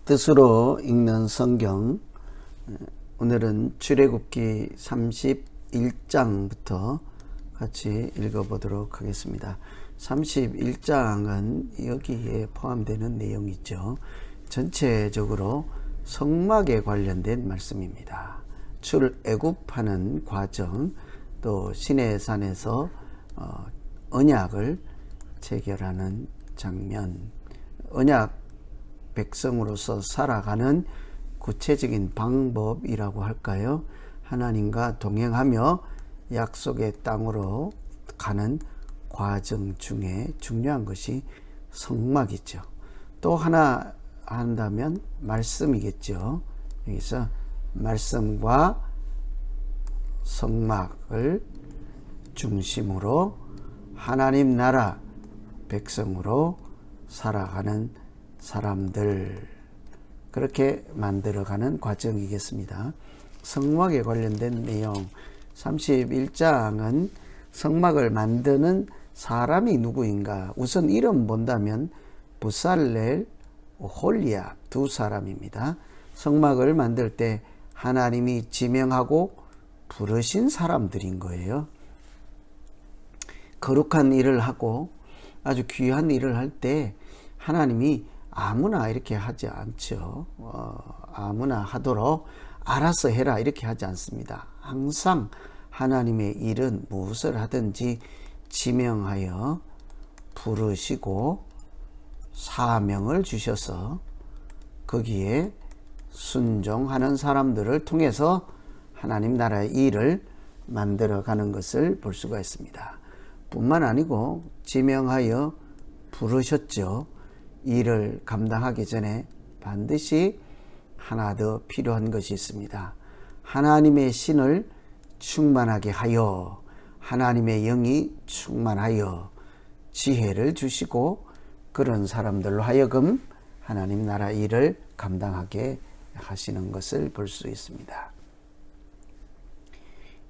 뜻으로 읽는 성경, 오늘은 출애굽기 31장부터 같이 읽어보도록 하겠습니다. 31장은 여기에 포함되는 내용이죠. 전체적으로 성막에 관련된 말씀입니다. 출애굽하는 과정, 또 시내산에서 언약을 체결하는 장면, 언약 백성으로서 살아가는 구체적인 방법이라고 할까요? 하나님과 동행하며 약속의 땅으로 가는 과정 중에 중요한 것이 성막이죠. 또 하나 한다면 말씀이겠죠. 여기서 말씀과 성막을 중심으로 하나님 나라 백성으로 살아가는 사람들, 그렇게 만들어가는 과정이겠습니다. 성막에 관련된 내용, 31장은 성막을 만드는 사람이 누구인가? 우선 이름 본다면 부살렐, 홀리압 두 사람입니다. 성막을 만들 때 하나님이 지명하고 부르신 사람들인 거예요. 거룩한 일을 하고 아주 귀한 일을 할 때 하나님이 아무나 이렇게 하지 않죠. 아무나 하도록 알아서 해라 이렇게 하지 않습니다. 항상 하나님의 일은 무엇을 하든지 지명하여 부르시고 사명을 주셔서 거기에 순종하는 사람들을 통해서 하나님 나라의 일을 만들어가는 것을 볼 수가 있습니다. 뿐만 아니고 지명하여 부르셨죠. 일을 감당하기 전에 반드시 하나 더 필요한 것이 있습니다. 하나님의 신을 충만하게 하여, 하나님의 영이 충만하여 지혜를 주시고 그런 사람들로 하여금 하나님 나라 일을 감당하게 하시는 것을 볼 수 있습니다.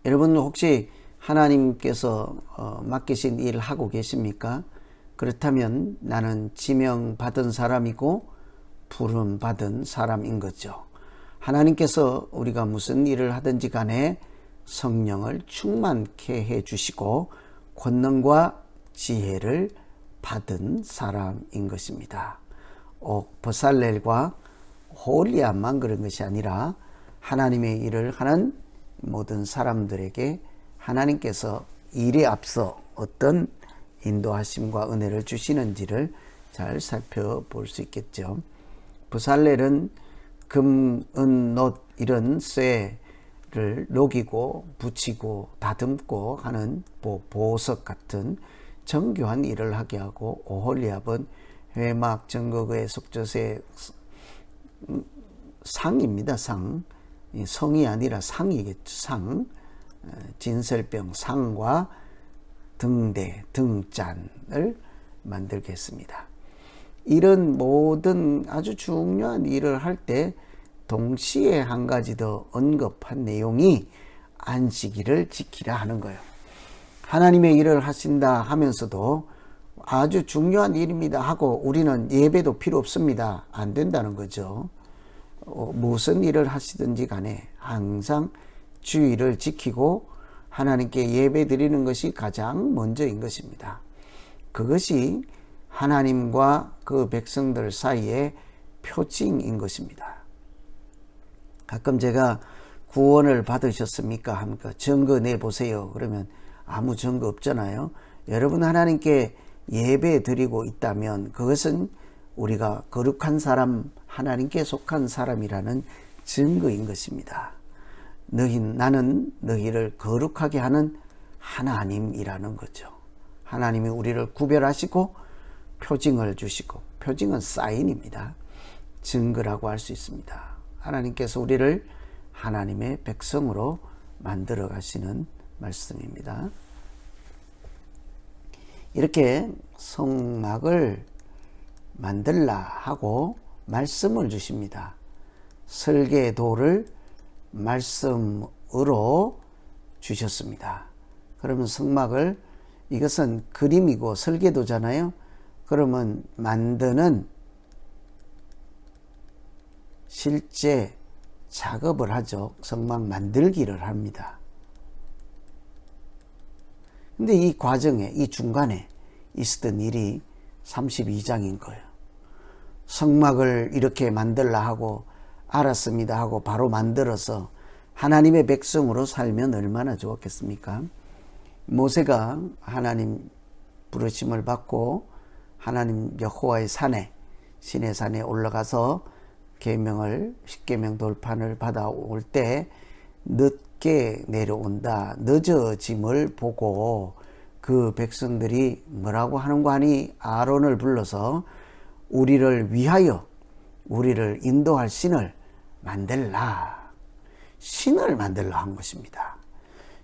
여러분 혹시 하나님께서 맡기신 일을 하고 계십니까? 그렇다면 나는 지명받은 사람이고 부름받은 사람인 거죠. 하나님께서 우리가 무슨 일을 하든지 간에 성령을 충만케 해주시고 권능과 지혜를 받은 사람인 것입니다. 버살렐과 홀리압만 그런 것이 아니라 하나님의 일을 하는 모든 사람들에게 하나님께서 일에 앞서 어떤 인도하심과 은혜를 주시는지를 잘 살펴볼 수 있겠죠. 부살렐은 금, 은, 놋 이런 쇠를 녹이고 붙이고 다듬고 하는 보석 같은 정교한 일을 하게 하고, 오홀리압은 회막, 정거의 속젓의 상입니다. 상. 성이 아니라 상이겠죠. 상. 진설병 상과 등대, 등잔을 만들겠습니다. 이런 모든 아주 중요한 일을 할 때 동시에 한 가지 더 언급한 내용이 안식일을 지키라 하는 거예요. 하나님의 일을 하신다 하면서도 아주 중요한 일입니다 하고 우리는 예배도 필요 없습니다. 안 된다는 거죠. 무슨 일을 하시든지 간에 항상 주의를 지키고 하나님께 예배 드리는 것이 가장 먼저인 것입니다. 그것이 하나님과 그 백성들 사이의 표징인 것입니다. 가끔 제가 구원을 받으셨습니까? 합니까? 증거 내보세요. 그러면 아무 증거 없잖아요. 여러분 하나님께 예배 드리고 있다면 그것은 우리가 거룩한 사람, 하나님께 속한 사람이라는 증거인 것입니다. 나는 너희를 거룩하게 하는 하나님이라는 거죠. 하나님이 우리를 구별하시고 표징을 주시고, 표징은 사인입니다. 증거라고 할 수 있습니다. 하나님께서 우리를 하나님의 백성으로 만들어 가시는 말씀입니다. 이렇게 성막을 만들라 하고 말씀을 주십니다. 설계도를 말씀으로 주셨습니다. 그러면 성막을, 이것은 그림이고 설계도잖아요. 그러면 만드는 실제 작업을 하죠. 성막 만들기를 합니다. 근데 이 과정에, 이 중간에 있었던 일이 32장인 거예요. 성막을 이렇게 만들라 하고 알았습니다 하고 바로 만들어서 하나님의 백성으로 살면 얼마나 좋았겠습니까? 모세가 하나님 부르심을 받고 하나님 여호와의 산에, 시내 산에 올라가서 계명을, 십계명 돌판을 받아올 때 늦게 내려온다, 늦어짐을 보고 그 백성들이 뭐라고 하는 거 아니? 아론을 불러서 우리를 위하여 우리를 인도할 신을 만들라. 신을 만들라 한 것입니다.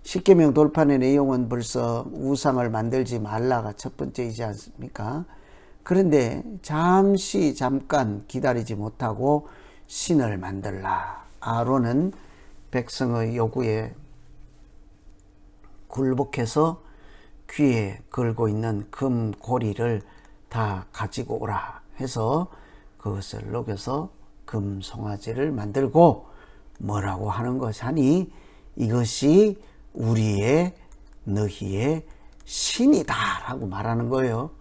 십계명 돌판의 내용은 벌써 우상을 만들지 말라가 첫 번째이지 않습니까? 그런데 잠깐 기다리지 못하고 신을 만들라. 아론은 백성의 요구에 굴복해서 귀에 걸고 있는 금 고리를 다 가지고 오라 해서 그것을 녹여서 금 송아지를 만들고 뭐라고 하는 것이니 이것이 우리의 너희의 신이다 라고 말하는 거예요.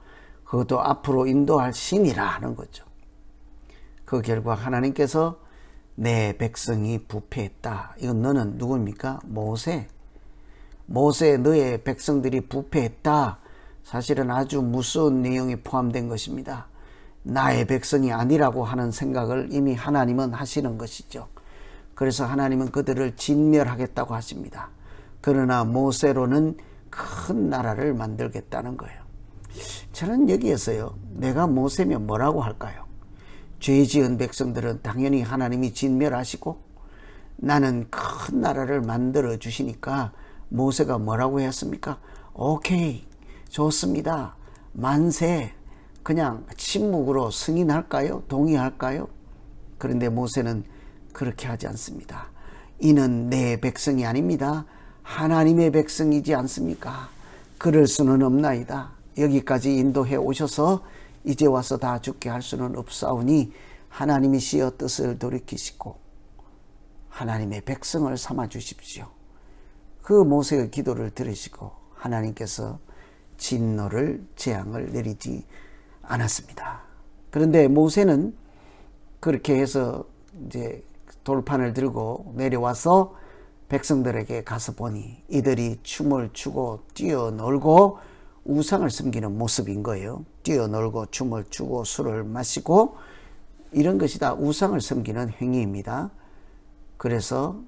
그것도 앞으로 인도할 신이라 하는 거죠. 그 결과 하나님께서 내 백성이 부패했다. 이건 너는 누굽니까? 모세, 너의 백성들이 부패했다. 사실은 아주 무서운 내용이 포함된 것입니다. 나의 백성이 아니라고 하는 생각을 이미 하나님은 하시는 것이죠. 그래서 하나님은 그들을 진멸하겠다고 하십니다. 그러나 모세로는 큰 나라를 만들겠다는 거예요. 저는 여기에서요, 내가 모세면 뭐라고 할까요? 죄 지은 백성들은 당연히 하나님이 진멸하시고 나는 큰 나라를 만들어 주시니까 모세가 뭐라고 했습니까? 오케이, 좋습니다, 만세, 그냥 침묵으로 승인할까요? 동의할까요? 그런데 모세는 그렇게 하지 않습니다. 이는 내 백성이 아닙니다. 하나님의 백성이지 않습니까? 그럴 수는 없나이다. 여기까지 인도해 오셔서 이제 와서 다 죽게 할 수는 없사오니 하나님이시여 뜻을 돌이키시고 하나님의 백성을 삼아 주십시오. 그 모세의 기도를 들으시고 하나님께서 진노를, 재앙을 내리지 않았습니다. 그런데 모세는 그렇게 해서 이제 돌판을 들고 내려와서 백성들에게 가서 보니 이들이 춤을 추고 뛰어놀고 우상을 섬기는 모습인 거예요. 뛰어놀고 춤을 추고 술을 마시고 이런 것이 다 우상을 섬기는 행위입니다. 그래서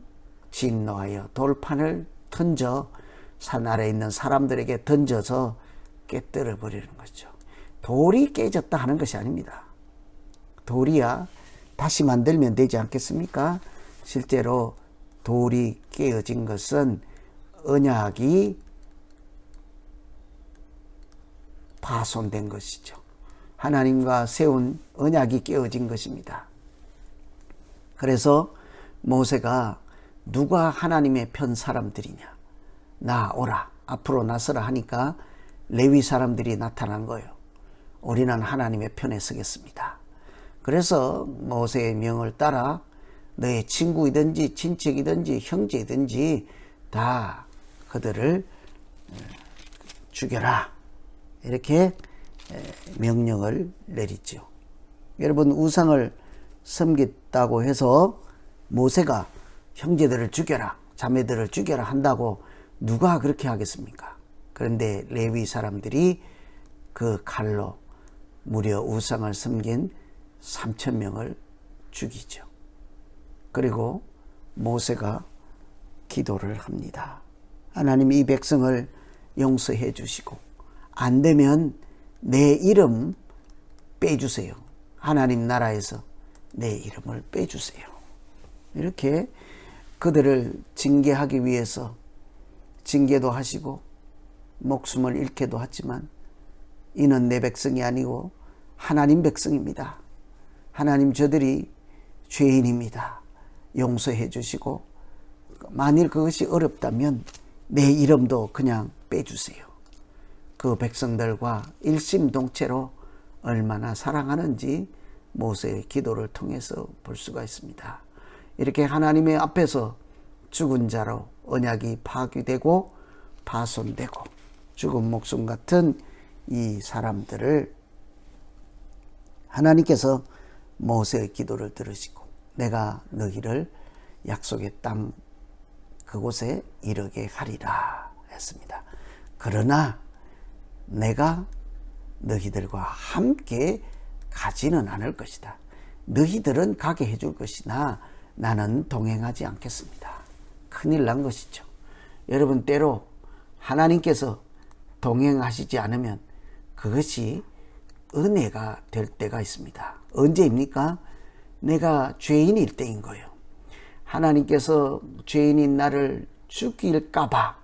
진노하여 돌판을 던져 산 아래에 있는 사람들에게 던져서 깨뜨려 버리는 거죠. 돌이 깨졌다 하는 것이 아닙니다. 돌이야 다시 만들면 되지 않겠습니까? 실제로 돌이 깨어진 것은 언약이 파손된 것이죠. 하나님과 세운 언약이 깨어진 것입니다. 그래서 모세가 누가 하나님의 편 사람들이냐, 나오라, 앞으로 나서라 하니까 레위 사람들이 나타난 거예요. 우리는 하나님의 편에 서겠습니다. 그래서 모세의 명을 따라 너의 친구이든지 친척이든지 형제이든지 다 그들을 죽여라, 이렇게 명령을 내리죠. 여러분, 우상을 섬겼다고 해서 모세가 형제들을 죽여라, 자매들을 죽여라 한다고 누가 그렇게 하겠습니까? 그런데 레위 사람들이 그 칼로 무려 우상을 섬긴 3,000명을 죽이죠. 그리고 모세가 기도를 합니다. 하나님, 이 백성을 용서해 주시고 안 되면 내 이름 빼주세요. 하나님 나라에서 내 이름을 빼주세요. 이렇게 그들을 징계하기 위해서 징계도 하시고 목숨을 잃게도 하지만 이는 내 백성이 아니고 하나님 백성입니다. 하나님, 저들이 죄인입니다. 용서해 주시고 만일 그것이 어렵다면 내 이름도 그냥 빼주세요. 그 백성들과 일심동체로 얼마나 사랑하는지 모세의 기도를 통해서 볼 수가 있습니다. 이렇게 하나님의 앞에서 죽은 자로 언약이 파괴되고 파손되고 죽은 목숨 같은 이 사람들을 하나님께서 모세의 기도를 들으시고 내가 너희를 약속의 땅 그곳에 이르게 하리라 했습니다. 그러나 내가 너희들과 함께 가지는 않을 것이다. 너희들은 가게 해줄 것이나 나는 동행하지 않겠습니다. 큰일 난 것이죠. 여러분, 때로 하나님께서 동행하시지 않으면 그것이 은혜가 될 때가 있습니다. 언제입니까? 내가 죄인일 때인 거예요. 하나님께서 죄인인 나를 죽일까봐,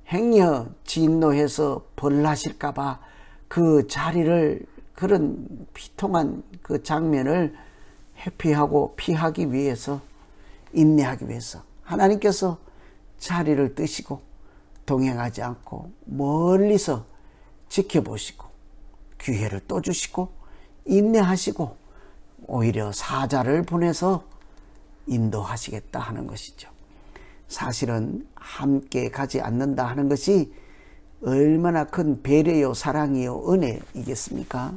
행여 진노해서 벌하실까봐 그 자리를, 그런 비통한 그 장면을 회피하고 피하기 위해서, 인내하기 위해서 하나님께서 자리를 뜨시고 동행하지 않고 멀리서 지켜보시고 기회를 또 주시고 인내하시고 오히려 사자를 보내서 인도하시겠다 하는 것이죠. 사실은 함께 가지 않는다 하는 것이 얼마나 큰 배려요, 사랑이요, 은혜이겠습니까?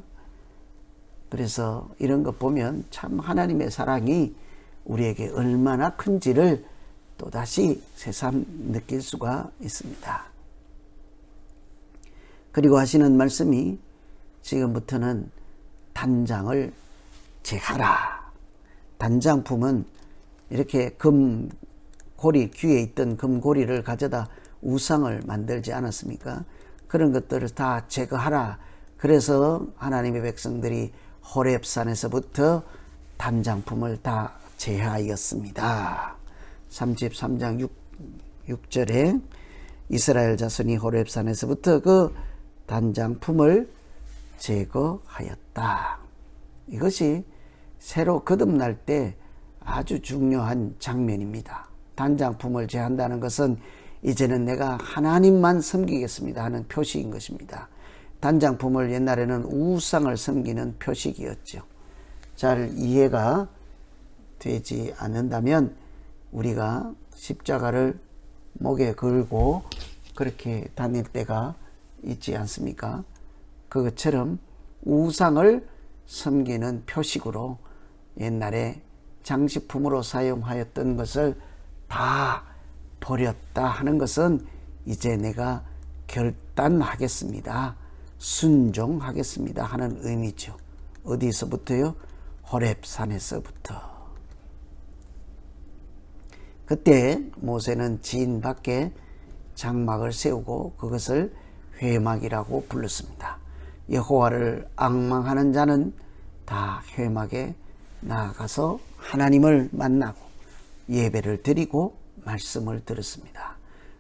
그래서 이런 것 보면 참 하나님의 사랑이 우리에게 얼마나 큰지를 또다시 새삼 느낄 수가 있습니다. 그리고 하시는 말씀이 지금부터는 단장을 제하라. 단장품은 이렇게 금고리, 귀에 있던 금고리를 가져다 우상을 만들지 않았습니까? 그런 것들을 다 제거하라. 그래서 하나님의 백성들이 호렙산에서부터 단장품을 다 제하였습니다. 33장 6절에 이스라엘 자손이 호렙산에서부터 그 단장품을 제거하였다. 이것이 새로 거듭날 때 아주 중요한 장면입니다. 단장품을 제한다는 것은 이제는 내가 하나님만 섬기겠습니다 하는 표시인 것입니다. 단장품을 옛날에는 우상을 섬기는 표식이었죠. 잘 이해가 되지 않는다면 우리가 십자가를 목에 걸고 그렇게 다닐 때가 있지 않습니까? 그것처럼 우상을 섬기는 표식으로 옛날에 장식품으로 사용하였던 것을 다 버렸다 하는 것은 이제 내가 결단하겠습니다. 순종하겠습니다 하는 의미죠. 어디서부터요? 호렙산에서부터. 그때 모세는 진 밖에 장막을 세우고 그것을 회막이라고 불렀습니다. 여호와를 앙망하는 자는 다 회막에 나아가서 하나님을 만나고 예배를 드리고 말씀을 들었습니다.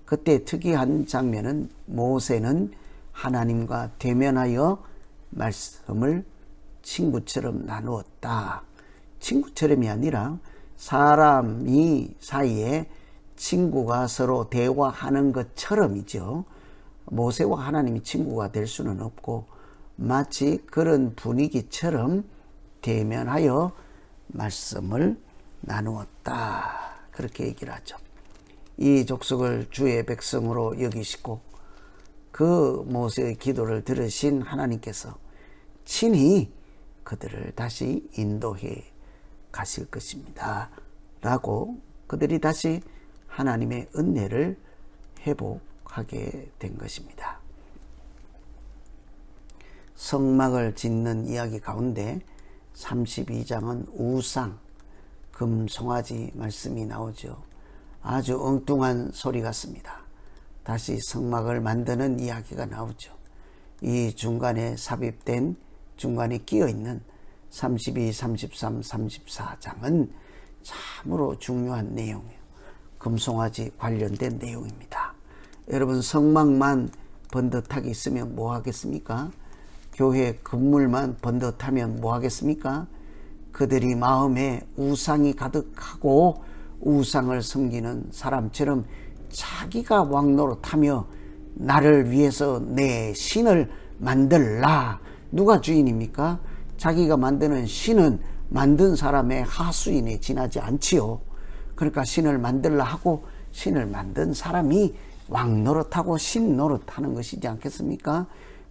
그때 특이한 장면은 모세는 하나님과 대면하여 말씀을 친구처럼 나누었다. 친구처럼이 아니라 사람이 사이에 친구가 서로 대화하는 것처럼이죠. 모세와 하나님이 친구가 될 수는 없고 마치 그런 분위기처럼 대면하여 말씀을 나누었다. 그렇게 얘기를 하죠. 이 족속을 주의 백성으로 여기시고 그 모세의 기도를 들으신 하나님께서 친히 그들을 다시 인도해 가실 것입니다. 라고 그들이 다시 하나님의 은혜를 회복하게 된 것입니다. 성막을 짓는 이야기 가운데 32장은 우상, 금송아지 말씀이 나오죠. 아주 엉뚱한 소리 같습니다. 다시 성막을 만드는 이야기가 나오죠. 이 중간에 삽입된, 중간에 끼어있는 32, 33, 34장은 참으로 중요한 내용이에요. 금송아지 관련된 내용입니다. 여러분, 성막만 번듯하게 있으면 뭐 하겠습니까? 교회 건물만 번듯하면 뭐 하겠습니까? 그들이 마음에 우상이 가득하고 우상을 섬기는 사람처럼 자기가 왕노릇하며 나를 위해서 내 신을 만들라. 누가 주인입니까? 자기가 만드는 신은 만든 사람의 하수인에 지나지 않지요. 그러니까 신을 만들라 하고 신을 만든 사람이 왕 노릇하고 신 노릇하는 것이지 않겠습니까?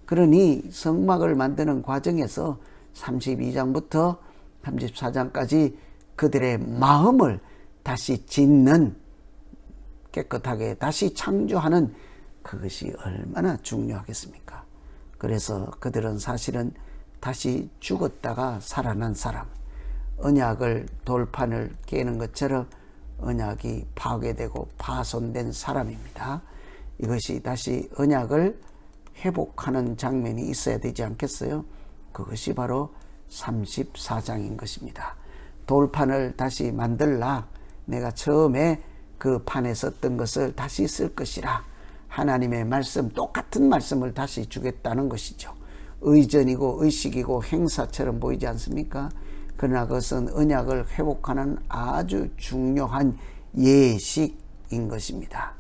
그러니 성막을 만드는 과정에서 32장부터 34장까지 그들의 마음을 다시 짓는, 깨끗하게 다시 창조하는 그것이 얼마나 중요하겠습니까? 그래서 그들은 사실은 다시 죽었다가 살아난 사람, 언약을 돌판을 깨는 것처럼 언약이 파괴되고 파손된 사람입니다. 이것이 다시 언약을 회복하는 장면이 있어야 되지 않겠어요? 그것이 바로 34장인 것입니다. 돌판을 다시 만들라. 내가 처음에 그 판에 썼던 것을 다시 쓸 것이라. 하나님의 말씀, 똑같은 말씀을 다시 주겠다는 것이죠. 의전이고 의식이고 행사처럼 보이지 않습니까? 그러나 그것은 언약을 회복하는 아주 중요한 예식인 것입니다.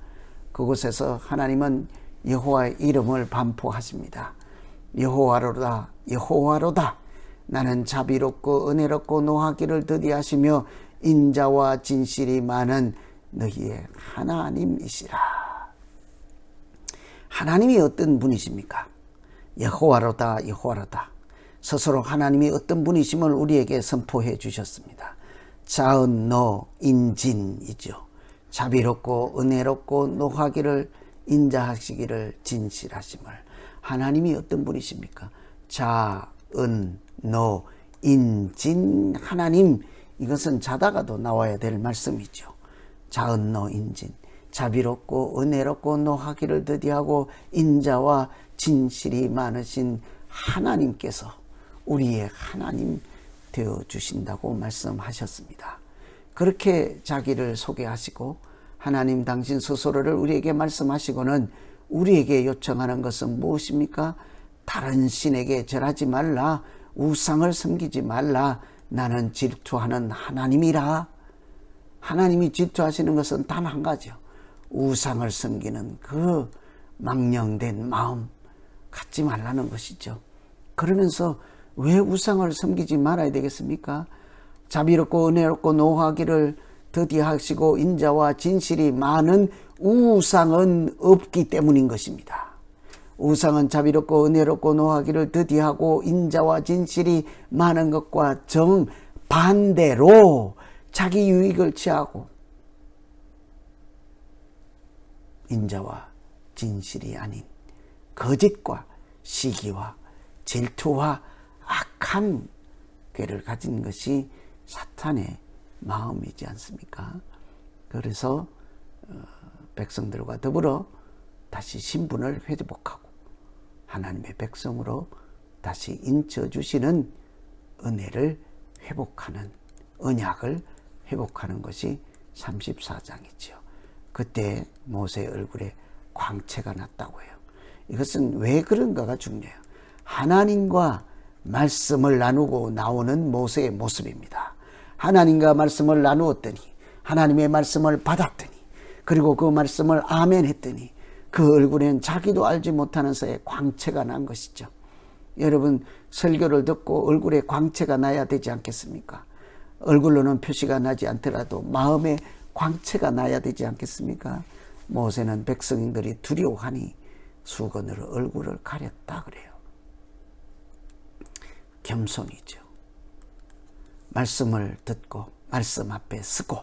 그곳에서 하나님은 여호와의 이름을 반포하십니다. 여호와로다, 여호와로다. 나는 자비롭고 은혜롭고 노하기를 더디하시며 인자와 진실이 많은 너희의 하나님이시라. 하나님이 어떤 분이십니까? 여호와로다, 여호와로다. 스스로 하나님이 어떤 분이심을 우리에게 선포해 주셨습니다. 자은노 인진이죠. 자비롭고 은혜롭고 노하기를 인자하시기를 진실하심을. 하나님이 어떤 분이십니까? 자은노 인진. 하나님, 이것은 자다가도 나와야 될 말씀이죠. 자은노 인진. 자비롭고 은혜롭고 노하기를 더디하고 인자와 진실이 많으신 하나님께서 우리의 하나님 되어 주신다고 말씀하셨습니다. 그렇게 자기를 소개하시고 하나님 당신 스스로를 우리에게 말씀하시고는 우리에게 요청하는 것은 무엇입니까? 다른 신에게 절하지 말라. 우상을 섬기지 말라. 나는 질투하는 하나님이라. 하나님이 질투하시는 것은 단 한 가지요. 우상을 섬기는 그 망령된 마음 갖지 말라는 것이죠. 그러면서 왜 우상을 섬기지 말아야 되겠습니까? 자비롭고 은혜롭고 노하기를 더디하시고 인자와 진실이 많은 우상은 없기 때문인 것입니다. 우상은 자비롭고 은혜롭고 노하기를 더디하고 인자와 진실이 많은 것과 정반대로 자기 유익을 취하고 인자와 진실이 아닌 거짓과 시기와 질투와 악한 꾀를 가진 것이 사탄의 마음이지 않습니까? 그래서 백성들과 더불어 다시 신분을 회복하고 하나님의 백성으로 다시 인쳐주시는 은혜를 회복하는, 언약을 회복하는 것이 34장이지요. 그때 모세의 얼굴에 광채가 났다고 해요. 이것은 왜 그런가가 중요해요. 하나님과 말씀을 나누고 나오는 모세의 모습입니다. 하나님과 말씀을 나누었더니, 하나님의 말씀을 받았더니, 그리고 그 말씀을 아멘 했더니 그 얼굴엔 자기도 알지 못하는 사이에 광채가 난 것이죠. 여러분, 설교를 듣고 얼굴에 광채가 나야 되지 않겠습니까? 얼굴로는 표시가 나지 않더라도 마음에 광채가 나야 되지 않겠습니까? 모세는 백성들이 두려워하니 수건으로 얼굴을 가렸다 그래요. 겸손이죠. 말씀을 듣고 말씀 앞에 서고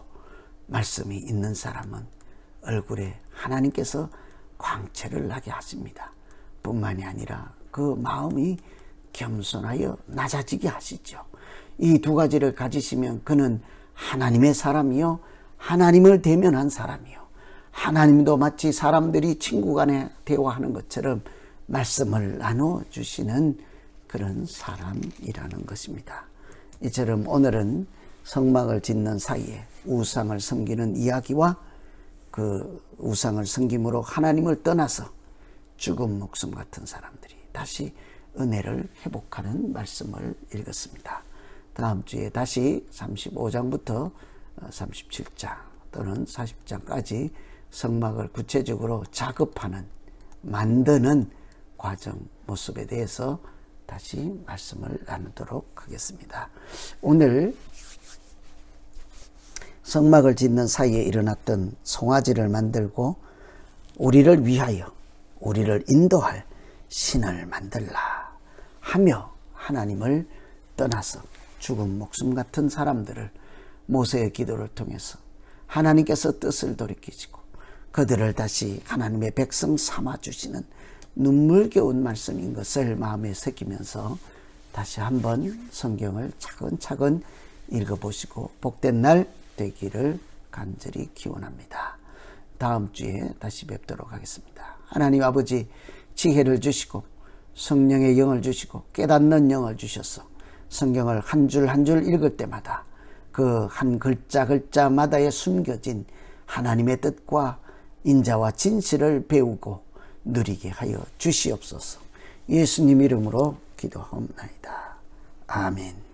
말씀이 있는 사람은 얼굴에 하나님께서 광채를 나게 하십니다. 뿐만이 아니라 그 마음이 겸손하여 낮아지게 하시죠. 이 두 가지를 가지시면 그는 하나님의 사람이요, 하나님을 대면한 사람이요, 하나님도 마치 사람들이 친구 간에 대화하는 것처럼 말씀을 나눠주시는 그런 사람이라는 것입니다. 이처럼 오늘은 성막을 짓는 사이에 우상을 섬기는 이야기와 그 우상을 섬김으로 하나님을 떠나서 죽은 목숨 같은 사람들이 다시 은혜를 회복하는 말씀을 읽었습니다. 다음 주에 다시 35장부터 37장 또는 40장까지 성막을 구체적으로 작업하는, 만드는 과정 모습에 대해서 다시 말씀을 나누도록 하겠습니다. 오늘 성막을 짓는 사이에 일어났던 송아지를 만들고 우리를 위하여 우리를 인도할 신을 만들라 하며 하나님을 떠나서 죽은 목숨 같은 사람들을 모세의 기도를 통해서 하나님께서 뜻을 돌이키시고 그들을 다시 하나님의 백성 삼아주시는 눈물겨운 말씀인 것을 마음에 새기면서 다시 한번 성경을 차근차근 읽어보시고 복된 날 되기를 간절히 기원합니다. 다음 주에 다시 뵙도록 하겠습니다. 하나님 아버지, 지혜를 주시고 성령의 영을 주시고 깨닫는 영을 주셔서 성경을 한 줄 한 줄 읽을 때마다 그 한 글자 글자마다에 숨겨진 하나님의 뜻과 인자와 진실을 배우고 누리게 하여 주시옵소서. 예수님 이름으로 기도하옵나이다. 아멘.